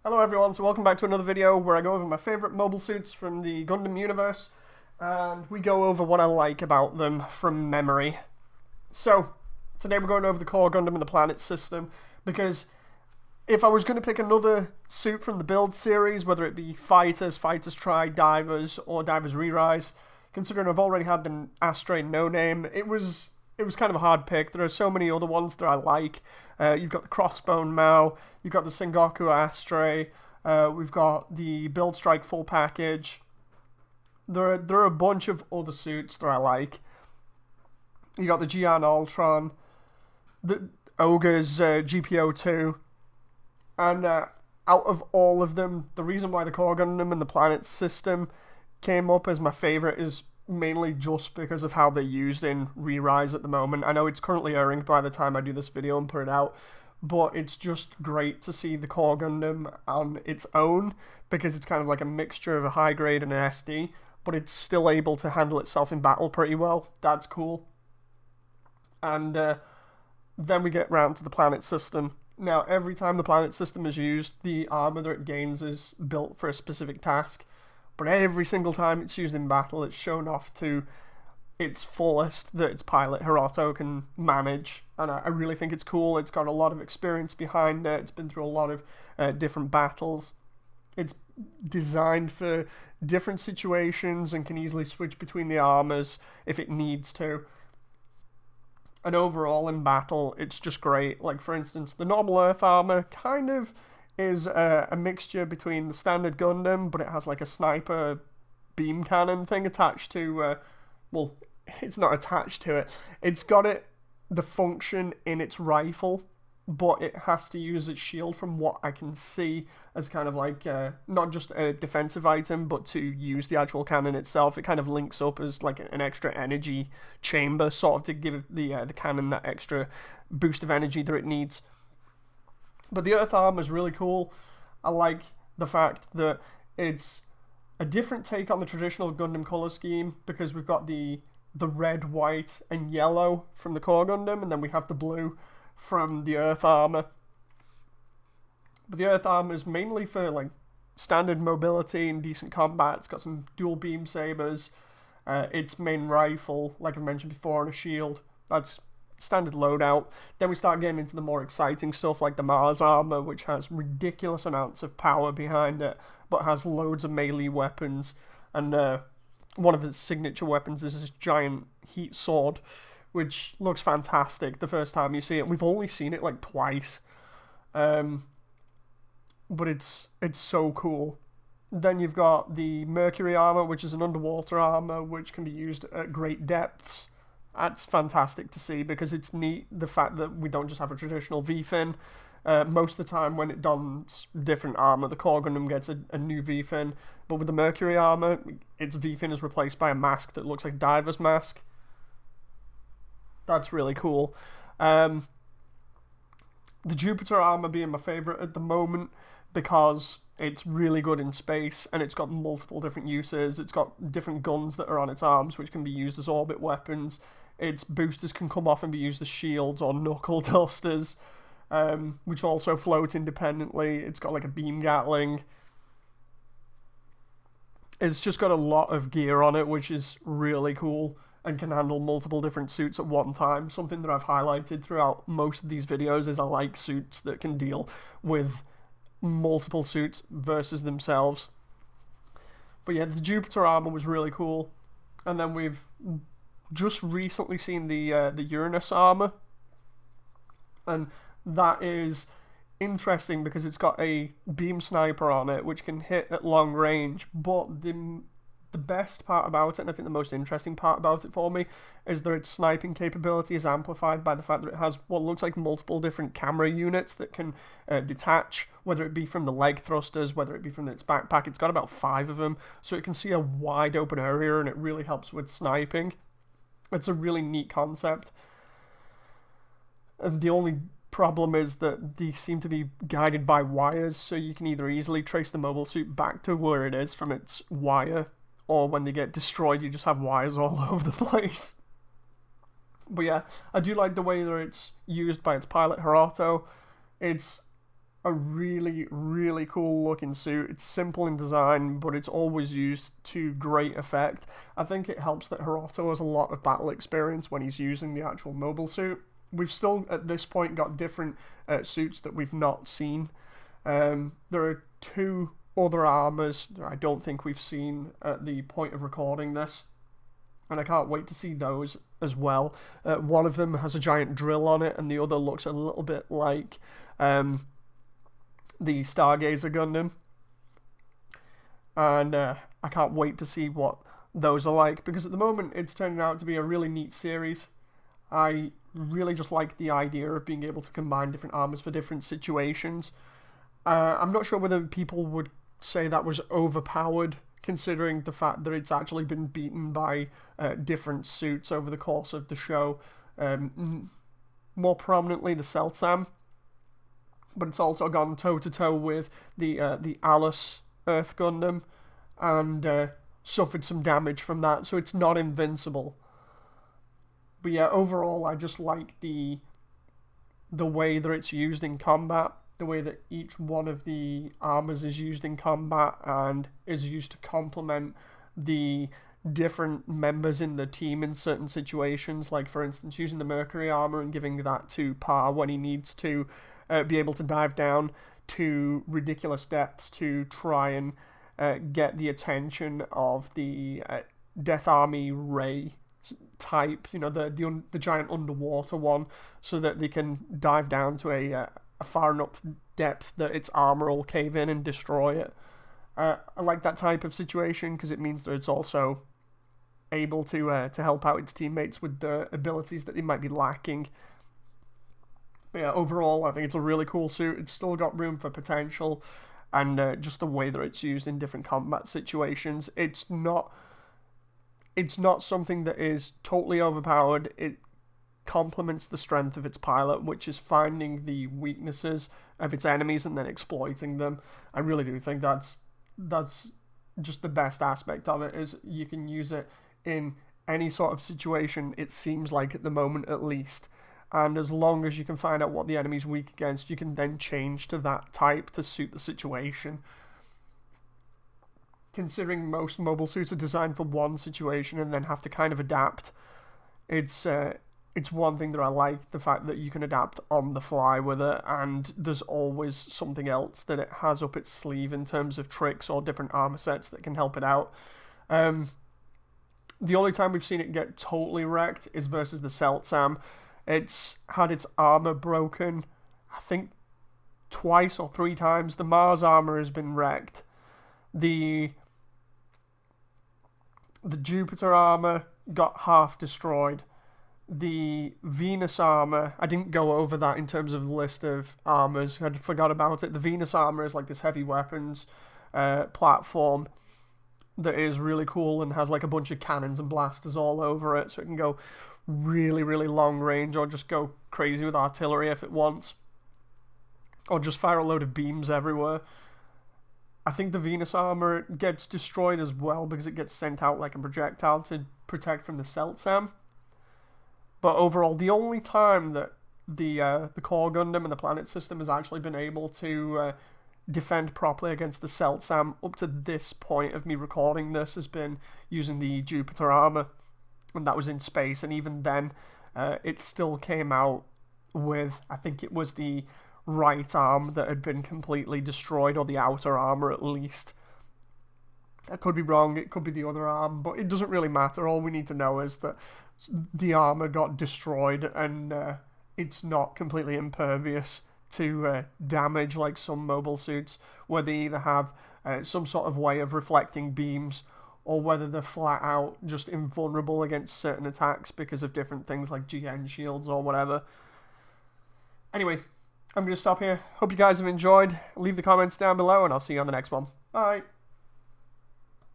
Hello everyone, so welcome back to another video where I go over my favourite mobile suits from the Gundam universe, and we go over what I like about them from memory. So, today we're going over the Core Gundam and the Planet System, because if I was going to pick another suit from the Build series, whether it be Fighters, Fighters Try, Divers, or Divers Re-Rise, considering I've already had the Astray No Name, it was kind of a hard pick. There are so many other ones that I like. You've got the Crossbone Mao, you've got the Sengoku Astray, we've got the Build Strike full package. There are a bunch of other suits that I like. You got the Gian Ultron, the Ogre's GPO2, and out of all of them, the reason why the Core Gundam and the Planet System came up as my favourite is mainly just because of how they're used in Re-Rise at the moment. I know it's currently airing by the time I do this video and put it out, but it's just great to see the Core Gundam on its own, because it's kind of like a mixture of a high grade and an SD, but it's still able to handle itself in battle pretty well. That's cool. And then we get round to the Planet System. Now, every time the Planet System is used, the armor that it gains is built for a specific task. But every single time it's used in battle, it's shown off to its fullest that its pilot, Hiroto, can manage. And I really think it's cool. It's got a lot of experience behind it. It's been through a lot of different battles. It's designed for different situations and can easily switch between the armors if it needs to. And overall in battle, it's just great. Like, for instance, the normal Earth armor kind of is a mixture between the standard Gundam, but it has like a sniper beam cannon thing attached to, well, it's not attached to it. It's got the function in its rifle, but it has to use its shield from what I can see as kind of like, not just a defensive item, but to use the actual cannon itself. It kind of links up as like an extra energy chamber, sort of to give the cannon that extra boost of energy that it needs. But the Earth armor is really cool. I like the fact that it's a different take on the traditional Gundam color scheme, because we've got the red, white, and yellow from the Core Gundam, and then we have the blue from the Earth armor. But the Earth armor is mainly for like standard mobility and decent combat. It's got some dual beam sabers, its main rifle, like I mentioned before, and a shield. That's standard loadout. Then we start getting into the more exciting stuff like the Mars armor, which has ridiculous amounts of power behind it, but has loads of melee weapons. And one of its signature weapons is this giant heat sword, which looks fantastic the first time you see it. We've only seen it like twice, but it's so cool. Then you've got the Mercury armor, which is an underwater armor which can be used at great depths. That's fantastic to see, because it's neat the fact that we don't just have a traditional V-fin. Most of the time when it dons different armor, the Core Gundam gets a new V-fin, but with the Mercury armor, its V-fin is replaced by a mask that looks like Diver's mask. That's really cool. The Jupiter armor being my favourite at the moment, because it's really good in space, and it's got multiple different uses. It's got different guns that are on its arms, which can be used as orbit weapons. Its boosters can come off and be used as shields or knuckle dusters, which also float independently. It's got like a beam gatling. It's just got a lot of gear on it, which is really cool, and can handle multiple different suits at one time. Something that I've highlighted throughout most of these videos is I like suits that can deal with multiple suits versus themselves. But yeah, the Jupiter armor was really cool. And then we've just recently seen the Uranus armor, and that is interesting because it's got a beam sniper on it which can hit at long range. But the best part about it, and I think the most interesting part about it for me, is that its sniping capability is amplified by the fact that it has what looks like multiple different camera units that can detach, whether it be from the leg thrusters, whether it be from its backpack. It's got about 5 of them, so it can see a wide open area, and it really helps with sniping. It's a really neat concept. And the only problem is that these seem to be guided by wires, so you can either easily trace the mobile suit back to where it is from its wire, or when they get destroyed, you just have wires all over the place. But yeah, I do like the way that it's used by its pilot, Hiroto. It's a really, really cool looking suit. It's simple in design, but it's always used to great effect. I think it helps that Hiroto has a lot of battle experience when he's using the actual mobile suit. We've still, at this point, got different suits that we've not seen. There are 2 other armors that I don't think we've seen at the point of recording this, and I can't wait to see those as well. One of them has a giant drill on it, and the other looks a little bit like the Stargazer Gundam, and I can't wait to see what those are like, because at the moment it's turning out to be a really neat series. I really just like the idea of being able to combine different armors for different situations. I'm not sure whether people would say that was overpowered, considering the fact that it's actually been beaten by different suits over the course of the show. More prominently the Seltsam, but it's also gone toe-to-toe with the Alice Earth Gundam, and suffered some damage from that, so it's not invincible. But yeah, overall, I just like the way that it's used in combat, the way that each one of the armors is used in combat and is used to complement the different members in the team in certain situations, like for instance using the Mercury armor and giving that to Pa when he needs to be able to dive down to ridiculous depths to try and get the attention of the Death Army Ray type, you know, the giant underwater one, so that they can dive down to a far enough depth that its armor will cave in and destroy it. I like that type of situation because it means that it's also able to help out its teammates with the abilities that they might be lacking. But yeah, overall, I think it's a really cool suit. It's still got room for potential, and just the way that it's used in different combat situations, it's not something that is totally overpowered. It complements the strength of its pilot, which is finding the weaknesses of its enemies and then exploiting them. I really do think that's just the best aspect of it, is you can use it in any sort of situation, it seems like, at the moment at least. And as long as you can find out what the enemy's weak against, you can then change to that type to suit the situation. Considering most mobile suits are designed for one situation and then have to kind of adapt, it's one thing that I like, the fact that you can adapt on the fly with it, and there's always something else that it has up its sleeve in terms of tricks or different armor sets that can help it out. The only time we've seen it get totally wrecked is versus the Seltsam. It's had its armor broken, I think, twice or 3 times. The Mars armor has been wrecked. The Jupiter armor got half destroyed. The Venus armor, I didn't go over that in terms of the list of armors. I forgot about it. The Venus armor is like this heavy weapons platform that is really cool and has like a bunch of cannons and blasters all over it, so it can go really, really long range, or just go crazy with artillery if it wants, or just fire a load of beams everywhere. I think the Venus armor gets destroyed as well because it gets sent out like a projectile to protect from the Seltsam. But overall, the only time that the Core Gundam and the planet system has actually been able to defend properly against the Seltsam up to this point of me recording this has been using the Jupiter armor, and that was in space. And even then, it still came out with, I think it was the right arm that had been completely destroyed, or the outer armor at least. I could be wrong, it could be the other arm, but it doesn't really matter. All we need to know is that the armor got destroyed, and it's not completely impervious to damage like some mobile suits, where they either have some sort of way of reflecting beams, or whether they're flat out just invulnerable against certain attacks because of different things like GN shields or whatever. Anyway, I'm going to stop here. Hope you guys have enjoyed. Leave the comments down below, and I'll see you on the next one. Bye!